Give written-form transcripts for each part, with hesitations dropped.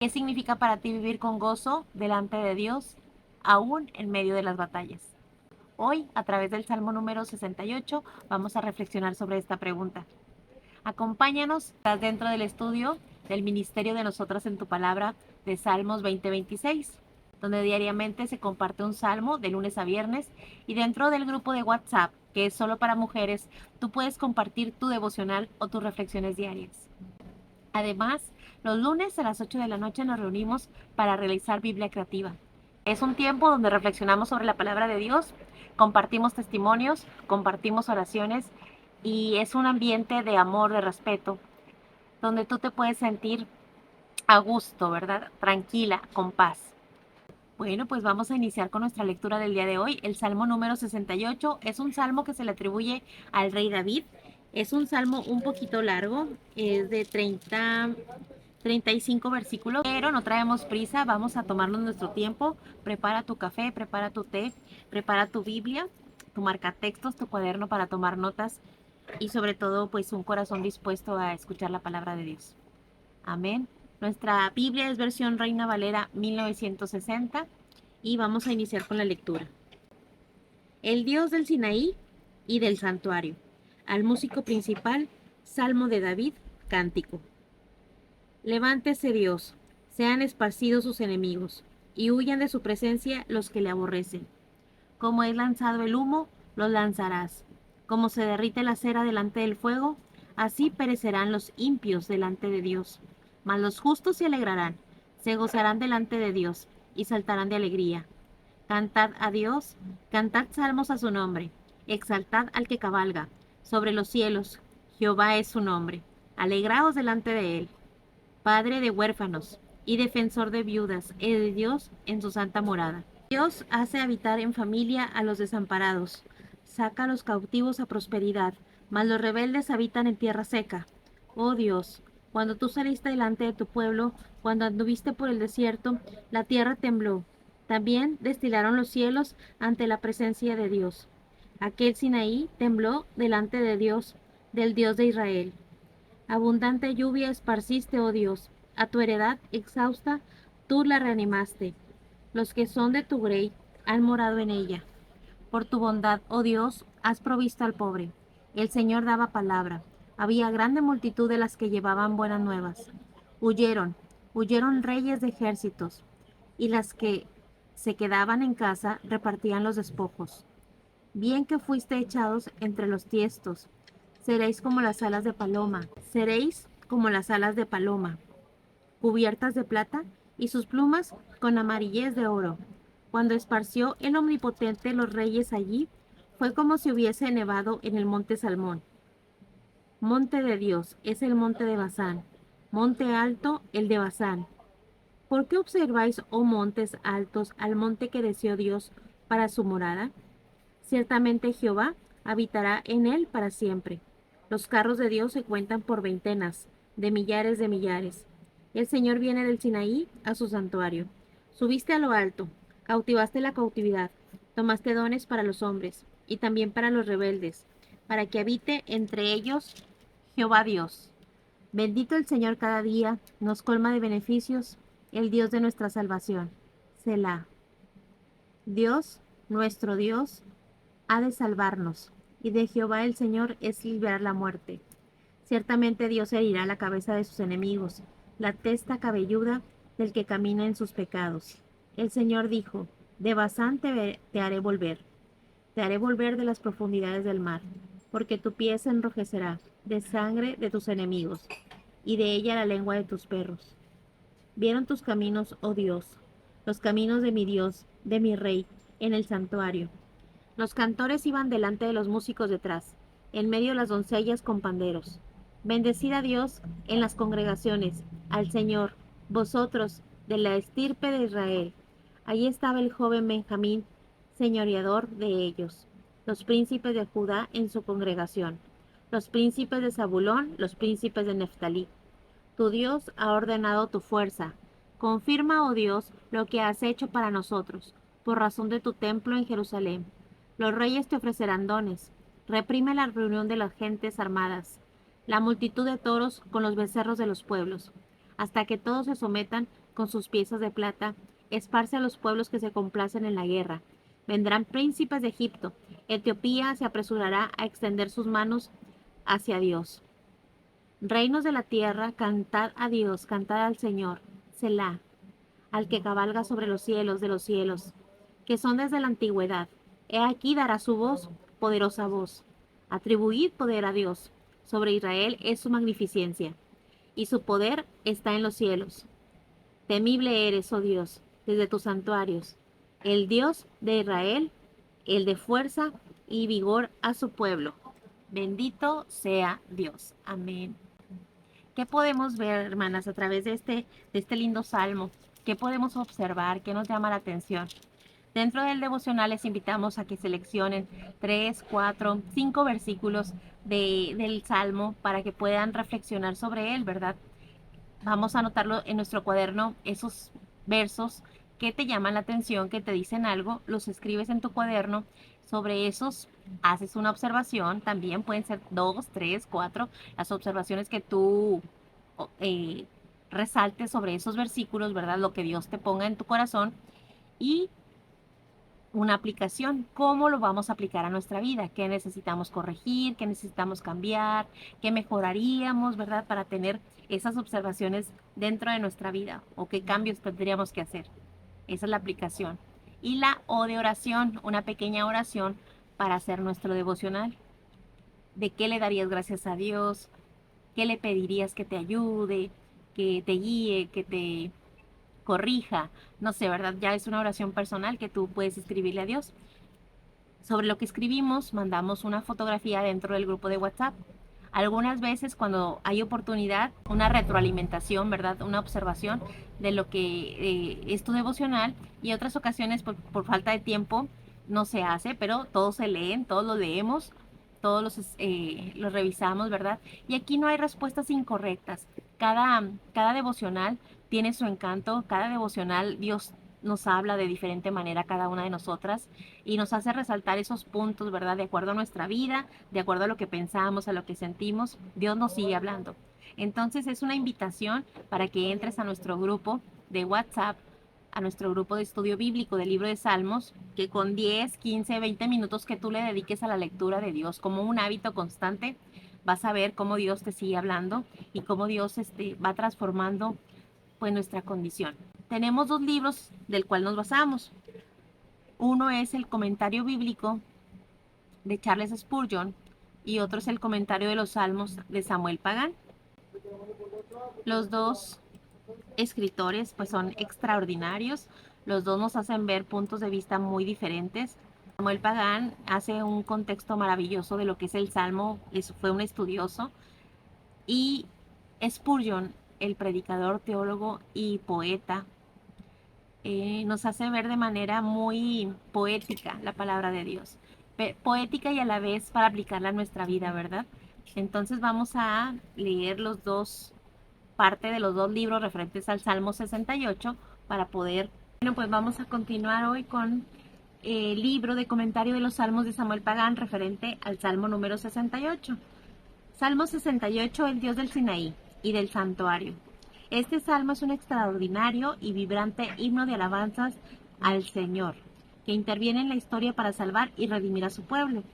¿Qué significa para ti vivir con gozo delante de Dios, aún en medio de las batallas? Hoy, a través del Salmo número 68, vamos a reflexionar sobre esta pregunta. Acompáñanos, estás dentro del estudio del Ministerio de Nosotras en tu Palabra de Salmos 2026, donde diariamente se comparte un salmo de lunes a viernes, y dentro del grupo de WhatsApp, que es solo para mujeres, tú puedes compartir tu devocional o tus reflexiones diarias. Además, los lunes a las 8 de la noche nos reunimos para realizar Biblia Creativa. Es un tiempo donde reflexionamos sobre la palabra de Dios, compartimos testimonios, compartimos oraciones, y es un ambiente de amor, de respeto, donde tú te puedes sentir a gusto, ¿verdad? Tranquila, con paz. Bueno, pues vamos a iniciar con nuestra lectura del día de hoy. El Salmo número 68 es un salmo que se le atribuye al rey David. Es un salmo un poquito largo, es de 35 versículos, pero no traemos prisa, vamos a tomarnos nuestro tiempo. Prepara tu café, prepara tu té, prepara tu Biblia, tu marcatextos, tu cuaderno para tomar notas, y sobre todo pues un corazón dispuesto a escuchar la palabra de Dios. Amén. Nuestra Biblia es versión Reina Valera 1960 y vamos a iniciar con la lectura. El Dios del Sinaí y del santuario. Al músico principal, Salmo de David, cántico. Levántese Dios, sean esparcidos sus enemigos, y huyan de su presencia los que le aborrecen. Como es lanzado el humo, los lanzarás. Como se derrite la cera delante del fuego, así perecerán los impios delante de Dios. Mas los justos se alegrarán, se gozarán delante de Dios, y saltarán de alegría. Cantad a Dios, cantad salmos a su nombre, exaltad al que cabalga sobre los cielos. Jehová es su nombre. Alegraos delante de él. Padre de huérfanos y defensor de viudas, es Dios en su santa morada. Dios hace habitar en familia a los desamparados, saca a los cautivos a prosperidad, mas los rebeldes habitan en tierra seca. Oh Dios, cuando tú saliste delante de tu pueblo, cuando anduviste por el desierto, la tierra tembló. También destilaron los cielos ante la presencia de Dios. Aquel Sinaí tembló delante de Dios, del Dios de Israel. Abundante lluvia esparciste, oh Dios, a tu heredad exhausta tú la reanimaste. Los que son de tu grey han morado en ella. Por tu bondad, oh Dios, has provisto al pobre. El Señor daba palabra. Había grande multitud de las que llevaban buenas nuevas. Huyeron, huyeron reyes de ejércitos, y las que se quedaban en casa repartían los despojos. Bien que fuiste echados entre los tiestos, seréis como las alas de paloma, seréis como las alas de paloma, cubiertas de plata, y sus plumas con amarillez de oro. Cuando esparció el Omnipotente los reyes allí, fue como si hubiese nevado en el monte Salmón. Monte de Dios es el monte de Basán, monte alto el de Basán. ¿Por qué observáis, oh montes altos, al monte que deseó Dios para su morada? Ciertamente Jehová habitará en él para siempre. Los carros de Dios se cuentan por veintenas, de millares de millares. El Señor viene del Sinaí a su santuario. Subiste a lo alto, cautivaste la cautividad, tomaste dones para los hombres y también para los rebeldes, para que habite entre ellos Jehová Dios. Bendito el Señor cada día, nos colma de beneficios, el Dios de nuestra salvación. Selah. Dios, nuestro Dios, ha de salvarnos, y de Jehová el Señor es librar la muerte. Ciertamente Dios herirá la cabeza de sus enemigos, la testa cabelluda del que camina en sus pecados. El Señor dijo, de Basán te haré volver de las profundidades del mar, porque tu pie se enrojecerá de sangre de tus enemigos, y de ella la lengua de tus perros. Vieron tus caminos, oh Dios, los caminos de mi Dios, de mi Rey, en el santuario. Los cantores iban delante de los músicos detrás, en medio de las doncellas con panderos. Bendecid a Dios en las congregaciones, al Señor, vosotros, de la estirpe de Israel. Allí estaba el joven Benjamín, señoreador de ellos, los príncipes de Judá en su congregación, los príncipes de Zabulón, los príncipes de Neftalí. Tu Dios ha ordenado tu fuerza. Confirma, oh Dios, lo que has hecho para nosotros, por razón de tu templo en Jerusalén. Los reyes te ofrecerán dones. Reprime la reunión de las gentes armadas, la multitud de toros con los becerros de los pueblos, hasta que todos se sometan con sus piezas de plata, esparce a los pueblos que se complacen en la guerra. Vendrán príncipes de Egipto. Etiopía se apresurará a extender sus manos hacia Dios. Reinos de la tierra, cantad a Dios, cantad al Señor, Selah, al que cabalga sobre los cielos de los cielos, que son desde la antigüedad. He aquí dará su voz, poderosa voz. Atribuid poder a Dios. Sobre Israel es su magnificencia, y su poder está en los cielos. Temible eres, oh Dios, desde tus santuarios, el Dios de Israel, el de fuerza y vigor a su pueblo. Bendito sea Dios. Amén. ¿Qué podemos ver, hermanas, a través de este lindo salmo? ¿Qué podemos observar? ¿Qué nos llama la atención? Dentro del devocional les invitamos a que seleccionen 3, 4, 5 versículos del salmo para que puedan reflexionar sobre él, ¿verdad? Vamos a anotarlo en nuestro cuaderno, esos versos que te llaman la atención, que te dicen algo, los escribes en tu cuaderno. Sobre esos haces una observación, también pueden ser 2, 3, 4, las observaciones que tú eh, resaltes sobre esos versículos, ¿verdad? Lo que Dios te ponga en tu corazón. Y una aplicación, cómo lo vamos a aplicar a nuestra vida, qué necesitamos corregir, qué necesitamos cambiar, qué mejoraríamos, ¿verdad? Para tener esas observaciones dentro de nuestra vida o qué cambios tendríamos que hacer. Esa es la aplicación. Y la O de oración, una pequeña oración para hacer nuestro devocional. ¿De qué le darías gracias a Dios? ¿Qué le pedirías que te ayude, que te guíe, que te corrija? No sé, ¿verdad? Ya es una oración personal que tú puedes escribirle a Dios. Sobre lo que escribimos, mandamos una fotografía dentro del grupo de WhatsApp. Algunas veces cuando hay oportunidad, una retroalimentación, ¿verdad? Una observación de lo que es tu devocional, y otras ocasiones por falta de tiempo no se hace, pero todos se leen, todos lo leemos, todos los revisamos, ¿verdad? Y aquí no hay respuestas incorrectas. Cada devocional tiene su encanto, cada devocional Dios nos habla de diferente manera a cada una de nosotras y nos hace resaltar esos puntos, ¿verdad? De acuerdo a nuestra vida, de acuerdo a lo que pensamos, a lo que sentimos, Dios nos sigue hablando. Entonces es una invitación para que entres a nuestro grupo de WhatsApp, a nuestro grupo de estudio bíblico del libro de Salmos, que con 10, 15, 20 minutos que tú le dediques a la lectura de Dios como un hábito constante, vas a ver cómo Dios te sigue hablando y cómo Dios va transformando pues nuestra condición. Tenemos dos libros del cual nos basamos. Uno es el comentario bíblico de Charles Spurgeon y otro es el comentario de los Salmos de Samuel Pagán. Los dos escritores pues son extraordinarios, los dos nos hacen ver puntos de vista muy diferentes. Samuel Pagán hace un contexto maravilloso de lo que es el Salmo, fue un estudioso, y Spurgeon, el predicador, teólogo y poeta, nos hace ver de manera muy poética la palabra de Dios. Poética y a la vez para aplicarla a nuestra vida, ¿verdad? Entonces vamos a leer parte de los dos libros referentes al Salmo 68 para poder... Bueno, pues vamos a continuar hoy con el libro de comentario de los Salmos de Samuel Pagán referente al Salmo número 68. Salmo 68, el Dios del Sinaí y del santuario. Este salmo es un extraordinario y vibrante himno de alabanzas al Señor, que interviene en la historia para salvar y redimir a su pueblo.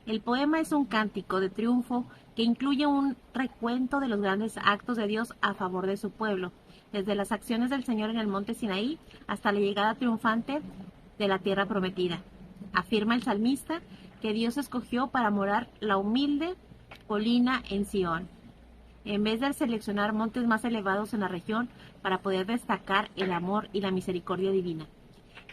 El poema es un cántico de triunfo que incluye un recuento de los grandes actos de Dios a favor de su pueblo, desde las acciones del Señor en el monte Sinaí hasta la llegada triunfante de la tierra prometida. Afirma el salmista que Dios escogió para morar la humilde colina en Sión, en vez de seleccionar montes más elevados en la región para poder destacar el amor y la misericordia divina.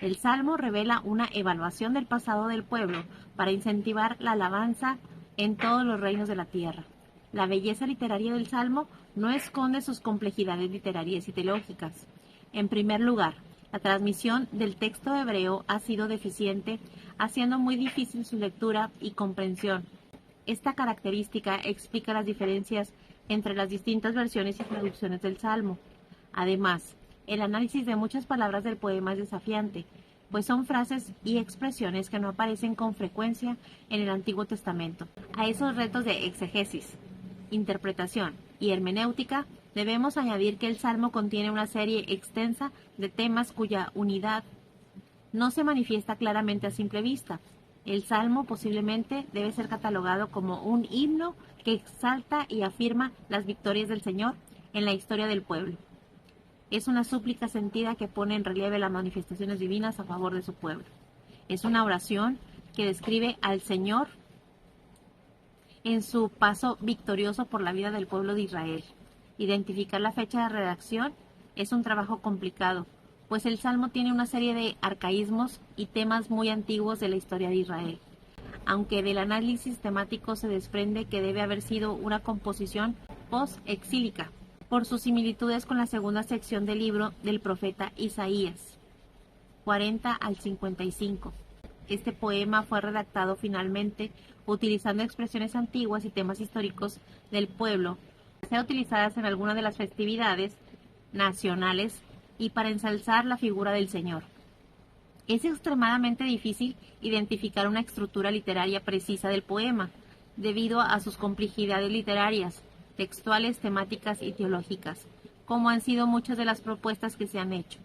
El Salmo revela una evaluación del pasado del pueblo para incentivar la alabanza en todos los reinos de la tierra. La belleza literaria del Salmo no esconde sus complejidades literarias y teológicas. En primer lugar, la transmisión del texto hebreo ha sido deficiente, haciendo muy difícil su lectura y comprensión. Esta característica explica las diferencias entre las distintas versiones y traducciones del Salmo. Además, el análisis de muchas palabras del poema es desafiante, pues son frases y expresiones que no aparecen con frecuencia en el Antiguo Testamento. A esos retos de exegesis, interpretación y hermenéutica Debemos añadir que el Salmo contiene una serie extensa de temas cuya unidad no se manifiesta claramente a simple vista. El Salmo posiblemente debe ser catalogado como un himno que exalta y afirma las victorias del Señor en la historia del pueblo. Es una súplica sentida que pone en relieve las manifestaciones divinas a favor de su pueblo. Es una oración que describe al Señor en su paso victorioso por la vida del pueblo de Israel. Identificar la fecha de redacción es un trabajo complicado, pues el Salmo tiene una serie de arcaísmos y temas muy antiguos de la historia de Israel, aunque del análisis temático se desprende que debe haber sido una composición post-exílica, por sus similitudes con la segunda sección del libro del profeta Isaías, 40 al 55. Este poema fue redactado finalmente utilizando expresiones antiguas y temas históricos del pueblo, sea utilizadas en algunas de las festividades nacionales y para ensalzar la figura del Señor. Es extremadamente difícil identificar una estructura literaria precisa del poema, debido a sus complejidades literarias, textuales, temáticas y teológicas, como han sido muchas de las propuestas que se han hecho.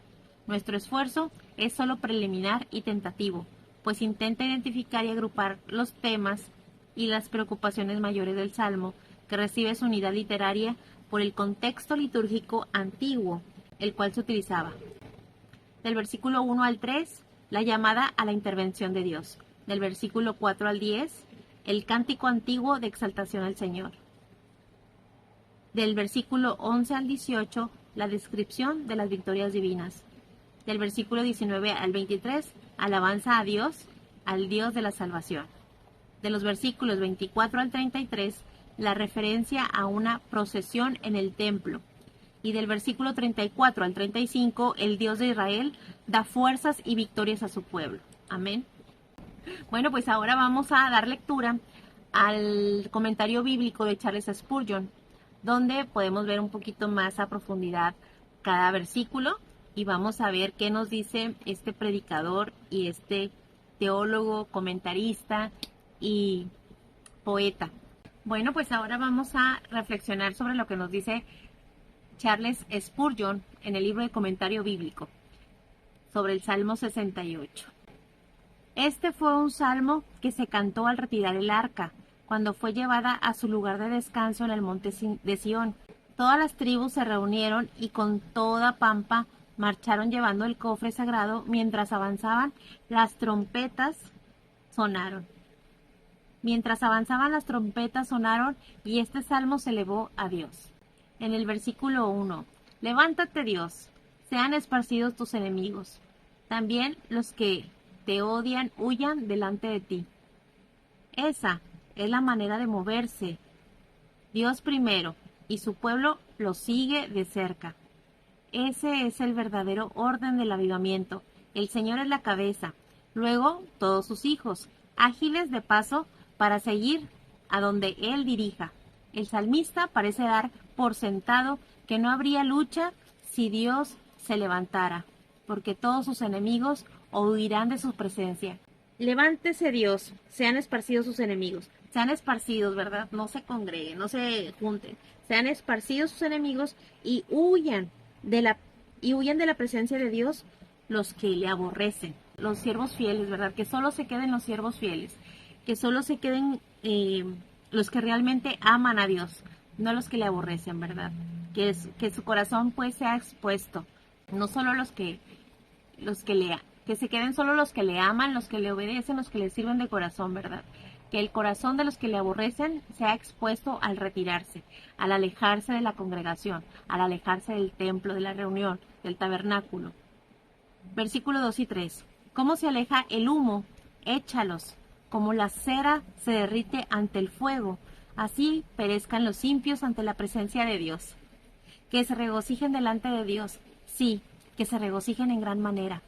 Nuestro esfuerzo es solo preliminar y tentativo, pues intenta identificar y agrupar los temas y las preocupaciones mayores del Salmo, que recibe su unidad literaria por el contexto litúrgico antiguo, el cual se utilizaba. Del versículo 1 al 3, la llamada a la intervención de Dios. Del versículo 4 al 10, el cántico antiguo de exaltación al Señor. Del versículo 11 al 18, la descripción de las victorias divinas. Del versículo 19 al 23, alabanza a Dios, al Dios de la salvación. De los versículos 24 al 33, la referencia a una procesión en el templo. Y del versículo 34 al 35, el Dios de Israel da fuerzas y victorias a su pueblo. Amén. Bueno, pues ahora vamos a dar lectura al comentario bíblico de Charles Spurgeon, donde podemos ver un poquito más a profundidad cada versículo y vamos a ver qué nos dice este predicador y este teólogo, comentarista y poeta. Bueno, pues ahora vamos a reflexionar sobre lo que nos dice Charles Spurgeon en el libro de comentario bíblico sobre el Salmo 68. Este fue un salmo que se cantó al retirar el arca, cuando fue llevada a su lugar de descanso en el monte de Sión. Todas las tribus se reunieron y con toda pampa marcharon llevando el cofre sagrado. Mientras avanzaban, las trompetas sonaron. Mientras avanzaban, las trompetas sonaron y este salmo se elevó a Dios. En el versículo 1, levántate Dios, sean esparcidos tus enemigos. También los que te odian huyan delante de ti. Esa es la manera de moverse. Dios primero y su pueblo lo sigue de cerca. Ese es el verdadero orden del avivamiento. El Señor es la cabeza, luego todos sus hijos, ágiles de paso para seguir a donde Él dirija. El salmista parece dar por sentado que no habría lucha si Dios se levantara, porque todos sus enemigos huirán de su presencia. Levántese Dios, sean esparcidos sus enemigos. Sean esparcidos, ¿verdad? No se congreguen, no se junten. Sean esparcidos sus enemigos y huyan de la presencia de Dios los que le aborrecen. Los siervos fieles, ¿verdad? Que solo se queden los siervos fieles. Que solo se queden los que realmente aman a Dios, no los que le aborrecen, ¿verdad? Que su corazón pues sea expuesto. No solo que se queden solo los que le aman, los que le obedecen, los que le sirven de corazón, ¿verdad? Que el corazón de los que le aborrecen sea expuesto al retirarse, al alejarse de la congregación, al alejarse del templo, de la reunión, del tabernáculo. Versículo 2 y 3. ¿Cómo se aleja el humo? Échalos. Como la cera se derrite ante el fuego, así perezcan los impios ante la presencia de Dios. Que se regocijen delante de Dios, sí, que se regocijen en gran manera.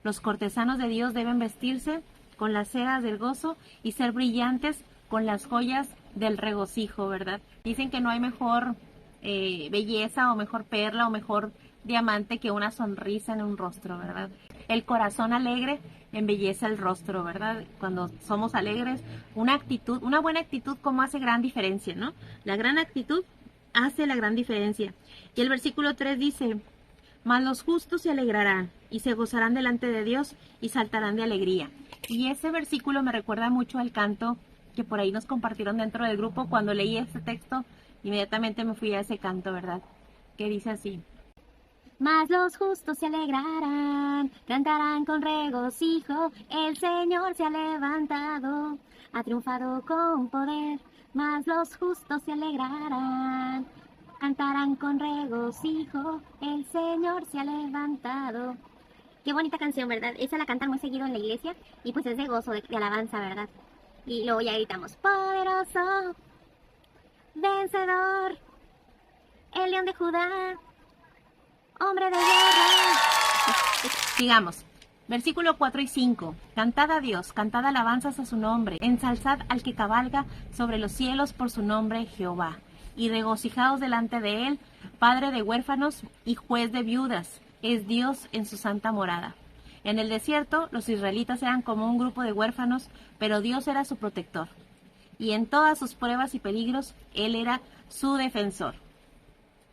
Los cortesanos de Dios deben vestirse con las ceras del gozo y ser brillantes con las joyas del regocijo, ¿verdad? Dicen que no hay mejor belleza o mejor perla o mejor diamante que una sonrisa en un rostro, ¿verdad? El corazón alegre embellece el rostro, ¿verdad? Cuando somos alegres, una buena actitud, como hace gran diferencia, ¿no? La gran actitud hace la gran diferencia. Y el versículo 3 dice, mas los justos se alegrarán y se gozarán delante de Dios y saltarán de alegría. Y ese versículo me recuerda mucho al canto que por ahí nos compartieron dentro del grupo. Cuando leí este texto, inmediatamente me fui a ese canto, ¿verdad? Que dice así. Mas los justos se alegrarán, cantarán con regocijo, el Señor se ha levantado, ha triunfado con poder. Mas los justos se alegrarán, cantarán con regocijo, el Señor se ha levantado. Qué bonita canción, ¿verdad? Esa la cantan muy seguido en la iglesia y pues es de gozo, de alabanza, ¿verdad? Y luego ya gritamos, poderoso, vencedor, el león de Judá, hombre de guerra. Sigamos. Versículo 4 y 5. Cantad a Dios, cantad alabanzas a su nombre, ensalzad al que cabalga sobre los cielos por su nombre Jehová, y regocijaos delante de él, Padre de huérfanos y juez de viudas, es Dios en su santa morada. En el desierto los israelitas eran como un grupo de huérfanos, pero Dios era su protector. Y en todas sus pruebas y peligros, Él era su defensor.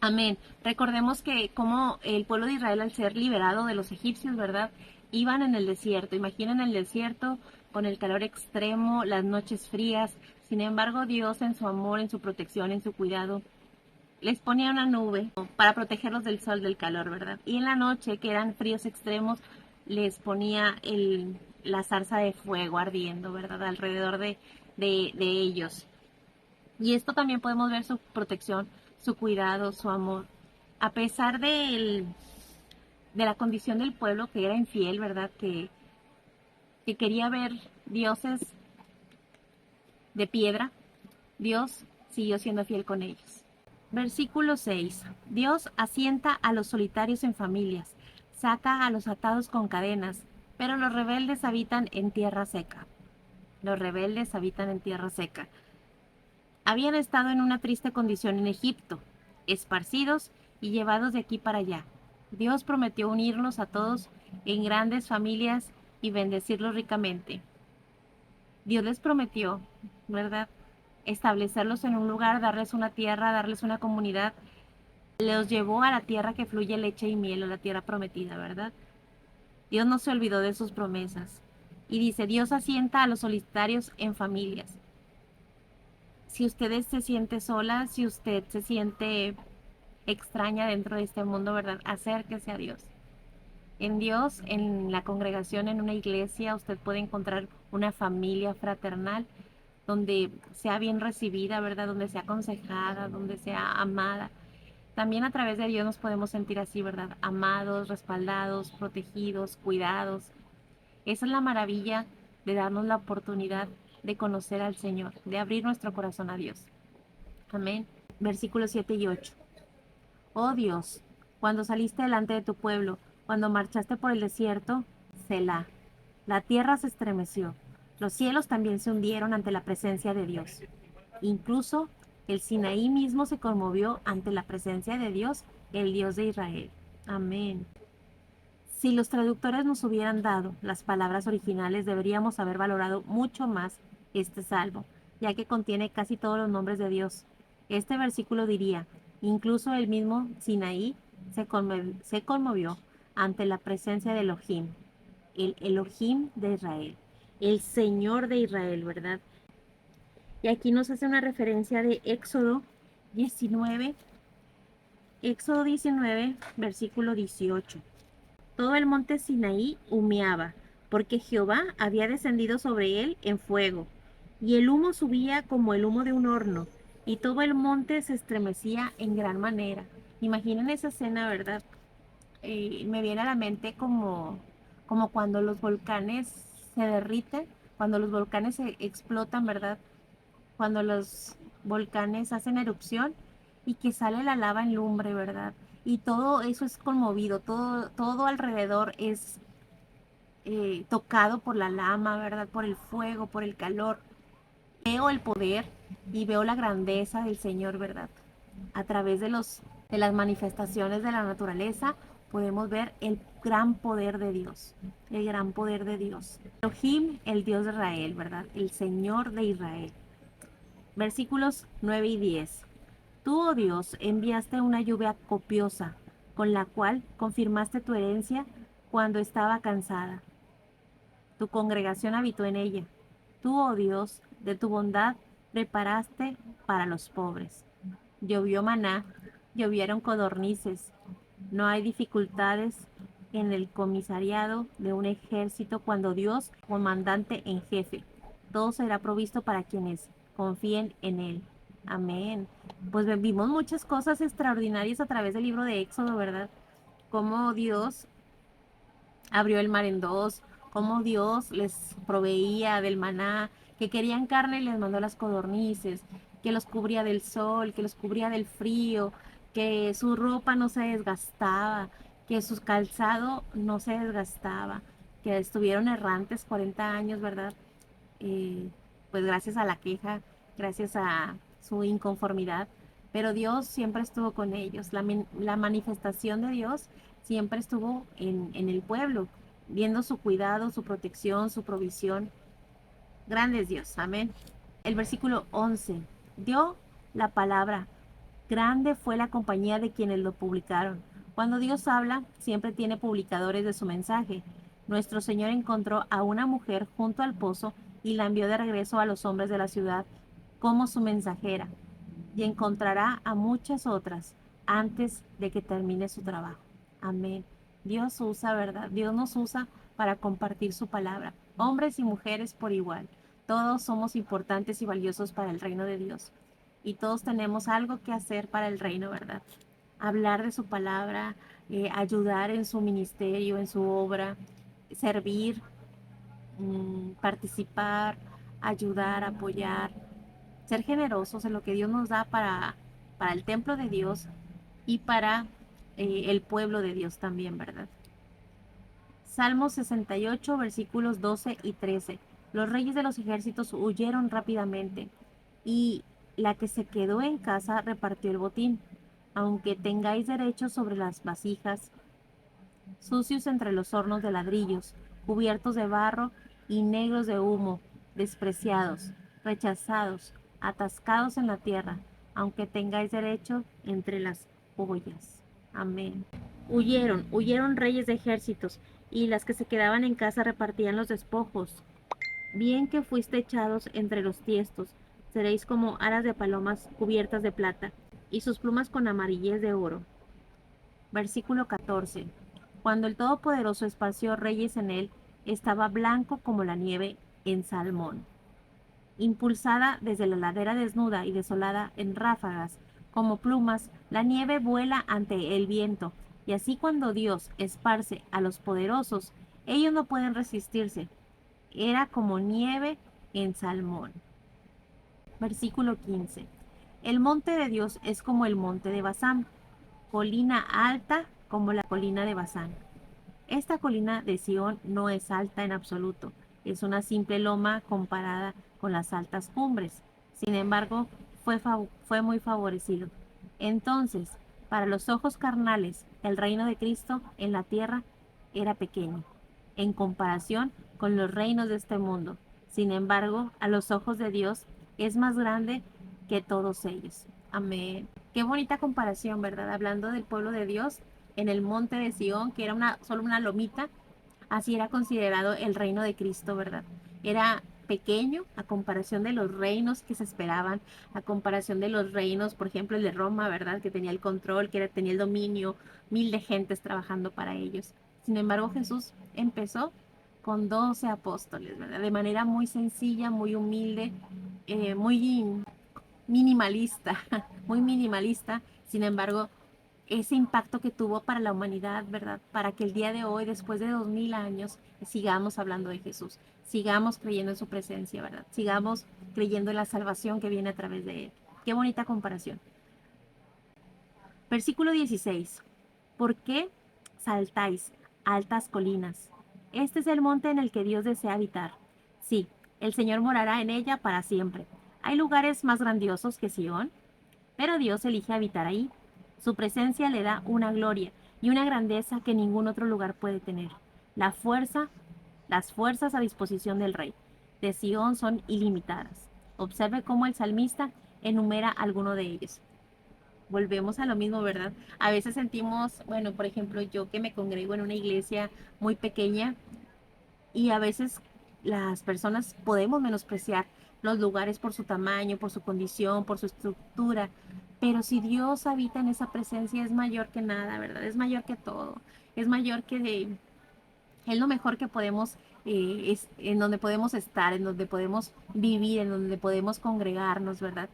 Amén. Recordemos que como el pueblo de Israel al ser liberado de los egipcios, ¿verdad? Iban en el desierto. Imaginen el desierto con el calor extremo, las noches frías. Sin embargo, Dios en su amor, en su protección, en su cuidado, les ponía una nube para protegerlos del sol, del calor, ¿verdad? Y en la noche, que eran fríos extremos, les ponía la zarza de fuego ardiendo, ¿verdad? Alrededor de ellos. Y esto también podemos ver su protección, su cuidado, su amor. A pesar de la condición del pueblo que era infiel, ¿verdad? Que quería ver dioses de piedra, Dios siguió siendo fiel con ellos. Versículo 6. Dios asienta a los solitarios en familias, saca a los atados con cadenas, pero los rebeldes habitan en tierra seca. Los rebeldes habitan en tierra seca. Habían estado en una triste condición en Egipto, esparcidos y llevados de aquí para allá. Dios prometió unirlos a todos en grandes familias y bendecirlos ricamente. Dios les prometió, ¿verdad? Establecerlos en un lugar, darles una tierra, darles una comunidad. Los llevó a la tierra que fluye leche y miel, o la tierra prometida, ¿verdad? Dios no se olvidó de sus promesas. Y dice, Dios asienta a los solitarios en familias. Si usted se siente sola, si usted se siente extraña dentro de este mundo, ¿verdad? Acérquese a Dios. En Dios, en la congregación, en una iglesia, usted puede encontrar una familia fraternal donde sea bien recibida, ¿verdad? Donde sea aconsejada, donde sea amada. También a través de Dios nos podemos sentir así, ¿verdad? Amados, respaldados, protegidos, cuidados. Esa es la maravilla de darnos la oportunidad de conocer al Señor, de abrir nuestro corazón a Dios. Amén. Versículos 7 y 8. Oh Dios, cuando saliste delante de tu pueblo, cuando marchaste por el desierto, Selah, la tierra se estremeció, los cielos también se hundieron ante la presencia de Dios. Incluso el Sinaí mismo se conmovió ante la presencia de Dios, el Dios de Israel. Amén. Si los traductores nos hubieran dado las palabras originales, deberíamos haber valorado mucho más este salmo, ya que contiene casi todos los nombres de Dios. Este versículo diría, incluso el mismo Sinaí se conmovió ante la presencia de Elohim, el Elohim de Israel, el Señor de Israel, ¿verdad? Y aquí nos hace una referencia de Éxodo 19, versículo 18. Todo el monte Sinaí humeaba, porque Jehová había descendido sobre él en fuego, y el humo subía como el humo de un horno, y todo el monte se estremecía en gran manera. Imaginen esa escena, ¿verdad? Me viene a la mente como cuando los volcanes se derriten, cuando los volcanes se explotan, ¿verdad? Cuando los volcanes hacen erupción y que sale la lava en lumbre, ¿verdad? Y todo eso es conmovido, todo alrededor es tocado por la llama, ¿verdad? Por el fuego, por el calor. Veo el poder y veo la grandeza del Señor, ¿verdad? A través de las manifestaciones de la naturaleza podemos ver el gran poder de Dios, el gran poder de Dios. Elohim, el Dios de Israel, ¿verdad? El Señor de Israel. Versículos 9 y 10. Tú, oh Dios, enviaste una lluvia copiosa, con la cual confirmaste tu herencia cuando estaba cansada. Tu congregación habitó en ella. Tú, oh Dios, de tu bondad preparaste para los pobres. Llovió maná, llovieron codornices. No hay dificultades en el comisariado de un ejército cuando Dios, comandante en jefe, todo será provisto para quienes confíen en Él. Amén. Pues vimos muchas cosas extraordinarias a través del libro de Éxodo, ¿verdad? Cómo Dios abrió el mar en dos, cómo Dios les proveía del maná, que querían carne y les mandó las codornices, que los cubría del sol, que los cubría del frío, que su ropa no se desgastaba, que su calzado no se desgastaba, que estuvieron errantes 40 años, ¿verdad? Eh, pues gracias a la queja, gracias a su inconformidad, pero Dios siempre estuvo con ellos, la manifestación de Dios siempre estuvo en el pueblo, viendo su cuidado, su protección, su provisión. Grande es Dios, amén. El versículo 11 dio la palabra, grande fue la compañía de quienes lo publicaron. Cuando Dios habla, siempre tiene publicadores de su mensaje. Nuestro Señor encontró a una mujer junto al pozo y la envió de regreso a los hombres de la ciudad como su mensajera, y encontrará a muchas otras antes de que termine su trabajo. Amén. Dios usa, ¿verdad? Dios nos usa para compartir su palabra, hombres y mujeres por igual. Todos somos importantes y valiosos para el reino de Dios. Y todos tenemos algo que hacer para el reino, ¿verdad? Hablar de su palabra, ayudar en su ministerio, en su obra, servir, participar, ayudar, apoyar, ser generosos en lo que Dios nos da para el templo de Dios y para el pueblo de Dios también, ¿verdad? Salmo 68, versículos 12 y 13. Los reyes de los ejércitos huyeron rápidamente y la que se quedó en casa repartió el botín. Aunque tengáis derecho sobre las vasijas, sucios entre los hornos de ladrillos, cubiertos de barro y negros de humo, despreciados, rechazados, atascados en la tierra, aunque tengáis derecho entre las ollas. Amén. Huyeron reyes de ejércitos, y las que se quedaban en casa repartían los despojos. Bien que fuiste echados entre los tiestos, seréis como alas de palomas cubiertas de plata, y sus plumas con amarillez de oro. Versículo 14. Cuando el Todopoderoso esparció reyes en él, estaba blanco como la nieve en Salmón. Impulsada desde la ladera desnuda y desolada en ráfagas, como plumas, la nieve vuela ante el viento, y así cuando Dios esparce a los poderosos, ellos no pueden resistirse. Era como nieve en Salmón. Versículo 15. El monte de Dios es como el monte de Basán, colina alta como la colina de Basán. Esta colina de Sión no es alta en absoluto, es una simple loma comparada con las altas cumbres. Sin embargo, fue muy favorecido. Entonces, para los ojos carnales, el reino de Cristo en la tierra era pequeño, en comparación con los reinos de este mundo. Sin embargo, a los ojos de Dios es más grande que todos ellos. Amén. Qué bonita comparación, ¿verdad? Hablando del pueblo de Dios en el monte de Sión, que era solo una lomita, así era considerado el reino de Cristo, ¿verdad? Era pequeño a comparación de los reinos que se esperaban, a comparación de los reinos, por ejemplo, el de Roma, ¿verdad? Que tenía el control, tenía el dominio, mil de gentes trabajando para ellos. Sin embargo, Jesús empezó con 12 apóstoles, ¿verdad? De manera muy sencilla, muy humilde, muy minimalista, muy minimalista. Sin embargo, ese impacto que tuvo para la humanidad, ¿verdad? Para que el día de hoy, después de 2000 años, sigamos hablando de Jesús, sigamos creyendo en su presencia, ¿verdad? Sigamos creyendo en la salvación que viene a través de él. Qué bonita comparación. Versículo 16. ¿Por qué saltáis, altas colinas? Este es el monte en el que Dios desea habitar. Sí, el Señor morará en ella para siempre. ¿Hay lugares más grandiosos que Sión? Pero Dios elige habitar ahí. Su presencia le da una gloria y una grandeza que ningún otro lugar puede tener. La fuerza, las fuerzas a disposición del rey de Sión son ilimitadas. Observe cómo el salmista enumera alguno de ellos. volvemos a lo mismo, ¿verdad? A veces sentimos, bueno, por ejemplo, yo que me congrego en una iglesia muy pequeña y a veces las personas podemos menospreciar los lugares por su tamaño, por su condición, por su estructura, pero si Dios habita en esa presencia es mayor que nada, ¿verdad? Es mayor que todo, es mayor que es lo mejor que podemos, es en donde podemos estar, en donde podemos vivir, en donde podemos congregarnos, ¿verdad?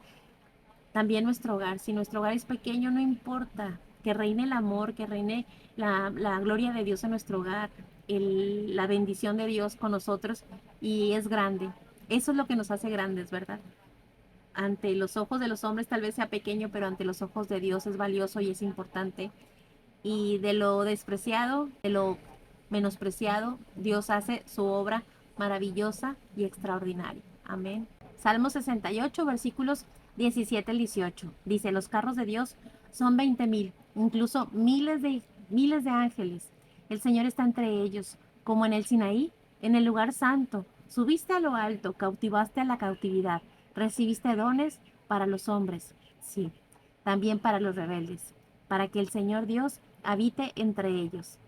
También nuestro hogar, si nuestro hogar es pequeño, no importa, que reine el amor, que reine la gloria de Dios en nuestro hogar, la bendición de Dios con nosotros y es grande. Eso es lo que nos hace grandes, ¿verdad? Ante los ojos de los hombres tal vez sea pequeño, pero ante los ojos de Dios es valioso y es importante. Y de lo despreciado, de lo menospreciado, Dios hace su obra maravillosa y extraordinaria. Amén. Salmo 68, versículos 17 al 18. Dice, los carros de Dios son 20,000, incluso miles de ángeles. El Señor está entre ellos, como en el Sinaí, en el lugar santo. Subiste a lo alto, cautivaste a la cautividad, recibiste dones para los hombres, sí, también para los rebeldes, para que el Señor Dios habite entre ellos.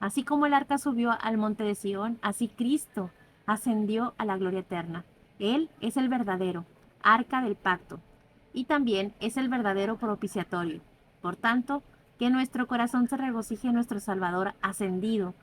Así como el arca subió al monte de Sión, así Cristo ascendió a la gloria eterna. Él es el verdadero arca del pacto y también es el verdadero propiciatorio. Por tanto, que nuestro corazón se regocije en nuestro Salvador ascendido,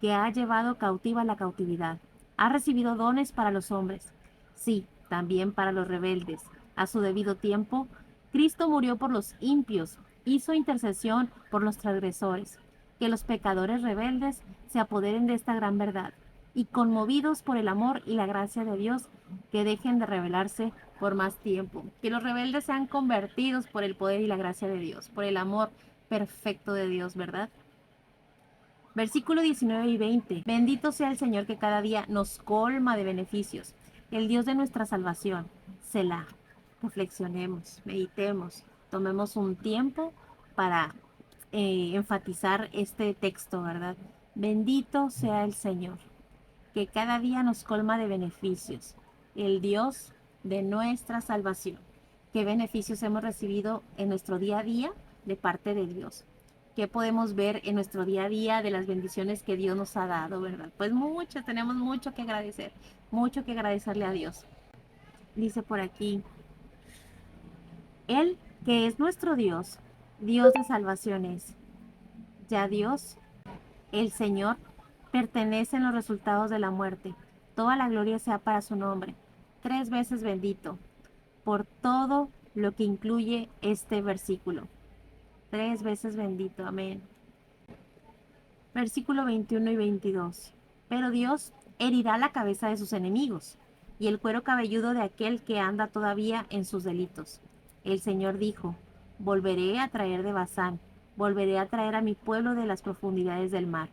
que ha llevado cautiva la cautividad. Ha recibido dones para los hombres, sí, también para los rebeldes. A su debido tiempo, Cristo murió por los impios, hizo intercesión por los transgresores. Que los pecadores rebeldes se apoderen de esta gran verdad y conmovidos por el amor y la gracia de Dios, que dejen de rebelarse por más tiempo. Que los rebeldes sean convertidos por el poder y la gracia de Dios, por el amor perfecto de Dios, ¿verdad? Versículo 19 y 20. Bendito sea el Señor que cada día nos colma de beneficios, el Dios de nuestra salvación. Selah. Reflexionemos, meditemos, tomemos un tiempo para enfatizar este texto, ¿verdad? Bendito sea el Señor, que cada día nos colma de beneficios, el Dios de nuestra salvación. ¿Qué beneficios hemos recibido en nuestro día a día de parte de Dios? ¿Qué podemos ver en nuestro día a día de las bendiciones que Dios nos ha dado, verdad? Pues muchas, tenemos mucho que agradecerle a Dios. Dice por aquí, Él que es nuestro Dios, Dios de salvación es. Ya Dios, el Señor, pertenece en los resultados de la muerte. Toda la gloria sea para su nombre. 3 veces bendito por todo lo que incluye este versículo. 3 veces bendito. Amén. Versículo 21 y 22. Pero Dios herirá la cabeza de sus enemigos y el cuero cabelludo de aquel que anda todavía en sus delitos. El Señor dijo, volveré a traer de Basán, volveré a traer a mi pueblo de las profundidades del mar.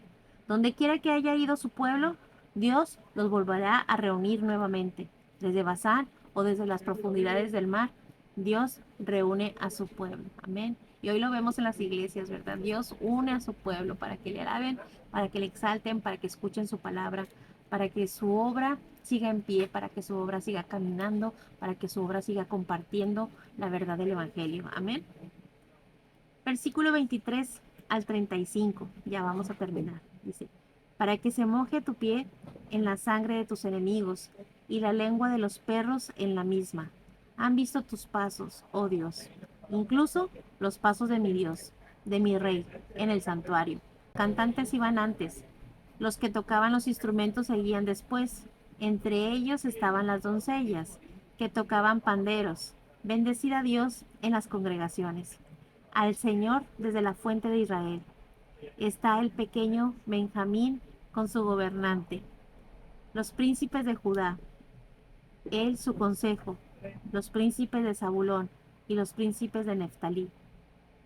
Donde quiera que haya ido su pueblo, Dios los volverá a reunir nuevamente. Desde Basán o desde las profundidades del mar, Dios reúne a su pueblo. Amén. Y hoy lo vemos en las iglesias, ¿verdad? Dios une a su pueblo para que le alaben, para que le exalten, para que escuchen su palabra, para que su obra siga en pie, para que su obra siga caminando, para que su obra siga compartiendo la verdad del Evangelio. Amén. Versículo 23 al 35. Ya vamos a terminar. Dice, para que se moje tu pie en la sangre de tus enemigos y la lengua de los perros en la misma. Han visto tus pasos, oh Dios, incluso los pasos de mi Dios, de mi Rey, en el santuario. Cantantes iban antes, los que tocaban los instrumentos seguían después. Entre ellos estaban las doncellas, que tocaban panderos. Bendecid a Dios en las congregaciones, al Señor desde la fuente de Israel. Está el pequeño Benjamín con su gobernante, los príncipes de Judá, él su consejo, los príncipes de Zabulón y los príncipes de Neftalí.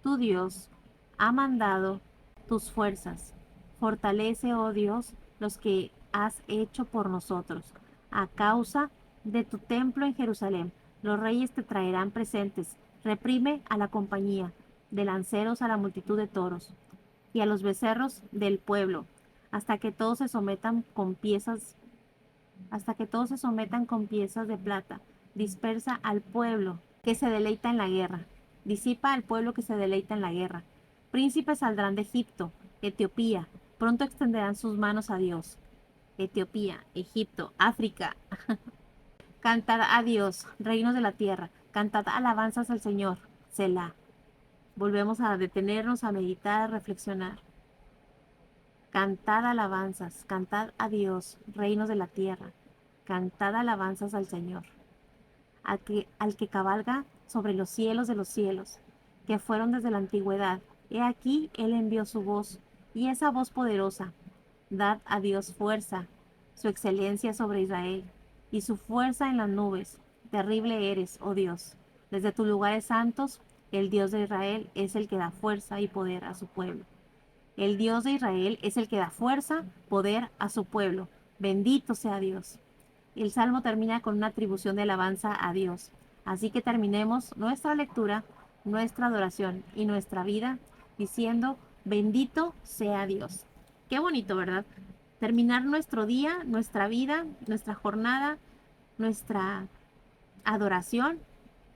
Tu Dios ha mandado tus fuerzas. Fortalece, oh Dios, los que has hecho por nosotros. A causa de tu templo en Jerusalén, los reyes te traerán presentes. Reprime a la compañía de lanceros a la multitud de toros y a los becerros del pueblo, hasta que todos se sometan con piezas, hasta que todos se sometan con piezas de plata. Dispersa al pueblo que se deleita en la guerra. Disipa al pueblo que se deleita en la guerra. Príncipes saldrán de Egipto, Etiopía, pronto extenderán sus manos a Dios. Etiopía, Egipto, África. Cantad a Dios, reinos de la tierra. Cantad alabanzas al Señor. Selah. Volvemos a detenernos, a meditar, a reflexionar. Cantad alabanzas, cantad a Dios, reinos de la tierra. Cantad alabanzas al Señor. Al que cabalga sobre los cielos de los cielos, que fueron desde la antigüedad. He aquí, Él envió su voz, y esa voz poderosa. Dad a Dios fuerza, su excelencia sobre Israel, y su fuerza en las nubes. Terrible eres, oh Dios. Desde tus lugares santos, el Dios de Israel es el que da fuerza y poder a su pueblo. El Dios de Israel es el que da fuerza, poder a su pueblo. Bendito sea Dios. El salmo termina con una atribución de alabanza a Dios. Así que terminemos nuestra lectura, nuestra adoración y nuestra vida diciendo, bendito sea Dios. Qué bonito, ¿verdad? Terminar nuestro día, nuestra vida, nuestra jornada, nuestra adoración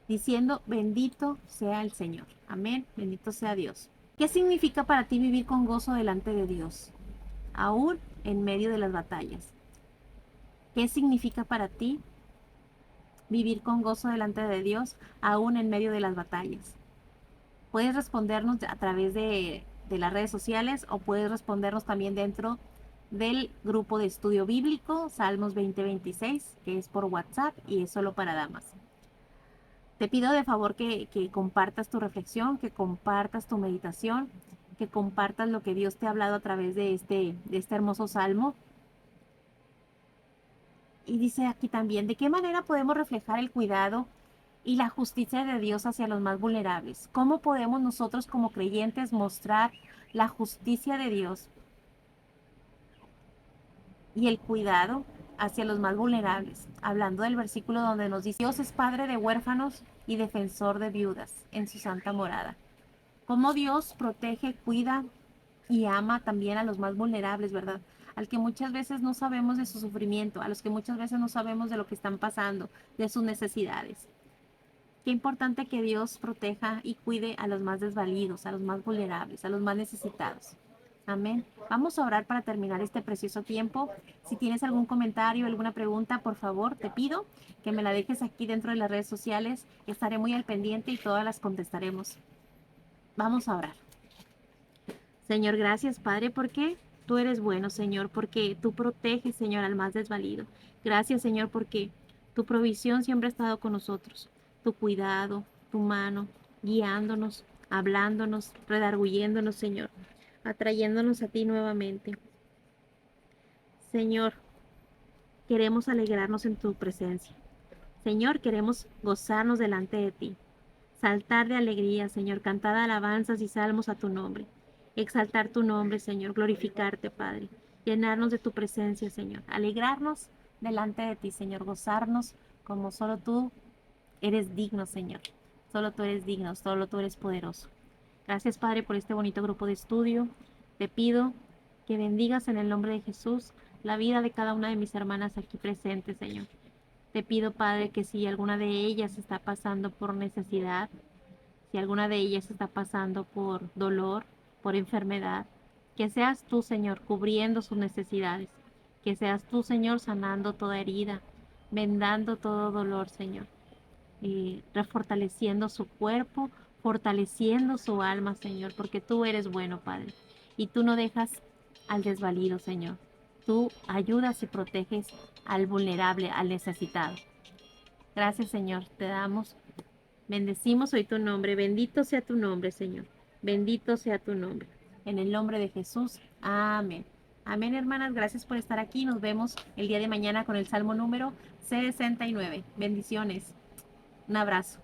diciendo, bendito sea el Señor. Amén, bendito sea Dios. ¿Qué significa para ti vivir con gozo delante de Dios, aún en medio de las batallas? ¿Qué significa para ti vivir con gozo delante de Dios, aún en medio de las batallas? Puedes respondernos a través de las redes sociales o puedes respondernos también dentro del grupo de estudio bíblico Salmos 2026, que es por WhatsApp y es solo para damas. Te pido de favor que compartas tu reflexión, que compartas tu meditación, que compartas lo que Dios te ha hablado a través de este hermoso salmo. Y dice aquí también, ¿de qué manera podemos reflejar el cuidado y la justicia de Dios hacia los más vulnerables? ¿Cómo podemos nosotros como creyentes mostrar la justicia de Dios y el cuidado hacia los más vulnerables? Hablando del versículo donde nos dice, Dios es padre de huérfanos y defensor de viudas en su santa morada. ¿Cómo Dios protege, cuida y ama también a los más vulnerables, verdad? Al que muchas veces no sabemos de su sufrimiento, a los que muchas veces no sabemos de lo que están pasando, de sus necesidades. Qué importante que Dios proteja y cuide a los más desvalidos, a los más vulnerables, a los más necesitados. Amén. Vamos a orar para terminar este precioso tiempo. Si tienes algún comentario, alguna pregunta, por favor, te pido que me la dejes aquí dentro de las redes sociales. Estaré muy al pendiente y todas las contestaremos. Vamos a orar. Señor, gracias, Padre, porque tú eres bueno, Señor, porque tú proteges, Señor, al más desvalido. Gracias, Señor, porque tu provisión siempre ha estado con nosotros. Tu cuidado, tu mano, guiándonos, hablándonos, redarguyéndonos, Señor, atrayéndonos a ti nuevamente. Señor, queremos alegrarnos en tu presencia. Señor, queremos gozarnos delante de ti. Saltar de alegría, Señor, cantar alabanzas y salmos a tu nombre. Exaltar tu nombre, Señor, glorificarte, Padre. Llenarnos de tu presencia, Señor. Alegrarnos delante de ti, Señor. Gozarnos como solo tú eres digno, Señor. Solo tú eres digno, solo tú eres poderoso. Gracias, Padre, por este bonito grupo de estudio. Te pido que bendigas en el nombre de Jesús la vida de cada una de mis hermanas aquí presentes, Señor. Te pido, Padre, que si alguna de ellas está pasando por necesidad, si alguna de ellas está pasando por dolor, por enfermedad, que seas tú, Señor, cubriendo sus necesidades, que seas tú, Señor, sanando toda herida, vendando todo dolor, Señor, refortaleciendo su cuerpo, fortaleciendo su alma, Señor, porque tú eres bueno, Padre, y tú no dejas al desvalido, Señor. Tú ayudas y proteges al vulnerable, al necesitado. Gracias, Señor, te damos. Bendecimos hoy tu nombre. Bendito sea tu nombre, Señor. Bendito sea tu nombre. En el nombre de Jesús. Amén. Amén, hermanas. Gracias por estar aquí. Nos vemos el día de mañana con el Salmo número 69. Bendiciones. Un abrazo.